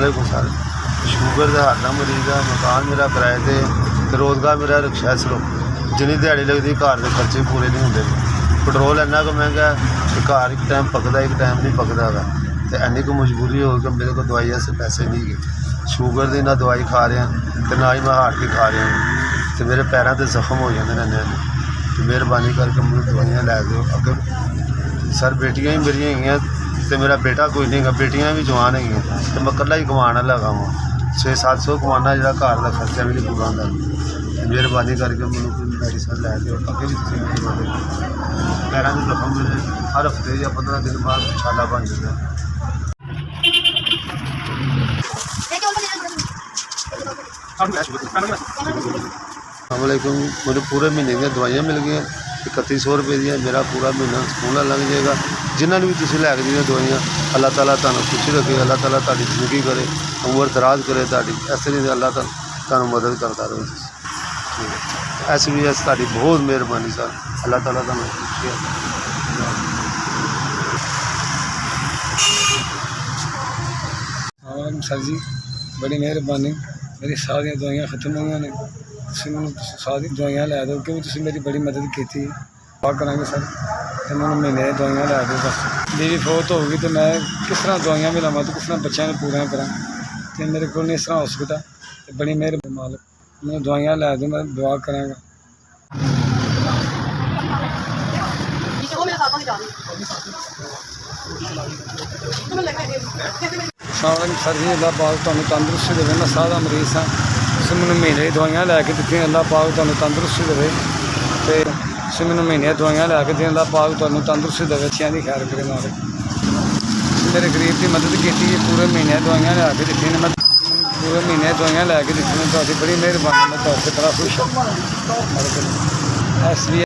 वालेकुम sir. Sugar का heart का मरीज़ है, मकान मेरा किराए ते रोज़गार मेरा रिक्शा सिर्फ जिन्नी दिहाड़ी लगती घर के खर्चे पूरे नहीं होंगे। पेट्रोल इन्ना को महंगा है, घर एक टाइम पकता एक टाइम नहीं पकता है, तो इन्नी को मजबूरी हो कि मेरे को दवाई ऐसे पैसे नहीं गए। शुगर की ना दवाई खा रहा तो ना ही मैं हार्ट की खा रहा हूँ, तो मेरे पैरों से जख्म हो जाते रहने। तो मेहरबानी करके मुझे दवाइयाँ लै दो अगर सर। बेटियां ही मेरी हैं तो मेरा बेटा कोई नहीं है, बेटियां भी जवान है तो मैं कला ही कमाने लगा वहाँ 600-700 कमाना जो घर का खर्चा भी नहीं पूरा होता। मेहरबानी करके मैंने कोई मेडिसिन लै दो अगे भी पैरों के जख्म मेरे हर हफ्ते या 15 दिन बाद छाला बन जाता है। अस्सलामुअलैकुम। मुझे पूरे महीने की दवाइयाँ मिल गई 3100 रुपये दी। मेरा पूरा महीना स्कूल लग जाएगा। जिन्होंने भी तुम लैके दी दवाइयाँ अल्लाह ताला तुहानू खुश रखे, अल्लाह ताला तुहाडी जिंदगी करे, उम्र दराज करे तुहाडी। इस तरह अल्लाह ताला तुहानू मदद करता रहे। SBS तुहाडी बहुत मेहरबानी सर, अल्लाह ताला तुहानू खुश रखे। सर जी बड़ी मेहरबानी, मेरी सारी दवाइयाँ खत्म हुई ने, मैं सारी दवाइयाँ लै दो क्योंकि तुम मेरी बड़ी मदद की। दुआ करेंगे सर तो मैं महीने दवाइयाँ लै दो। बस मेरी फौत होगी तो मैं किस तरह दवाइयाँ भी लवां, तो किस तरह बच्चों को पूरा करा, तो मेरे को नहीं इस तरह हो सकता। तो बड़ी मेहरबानी मालिक, मैं दवाइयाँ लै दो, मैं दुआ कराँगा। सर जी अल्लाह पाक तुहानू तंदुरुस्ती देवे। मैं सारा मरीज़ हाँ, तुम मैंने महीने की दवाइयाँ लैके दी, अल्लाह पाक तुहानू तंदुरुस्ती देवे। तो तुम मैंने महीने दवाइयाँ लैके दी, अल्लाह पाक तुहानू तंदुरुस्ती देवे, बच्चों की खैर करे मारे। मेरे गरीब की मदद की, पूरे महीने दवाइयाँ लैके दी ने, मैं पूरे महीने दवाइयाँ लैके दी। बड़ी मेहरबानी, मैं तुहाडे बड़ा खुश हाँ।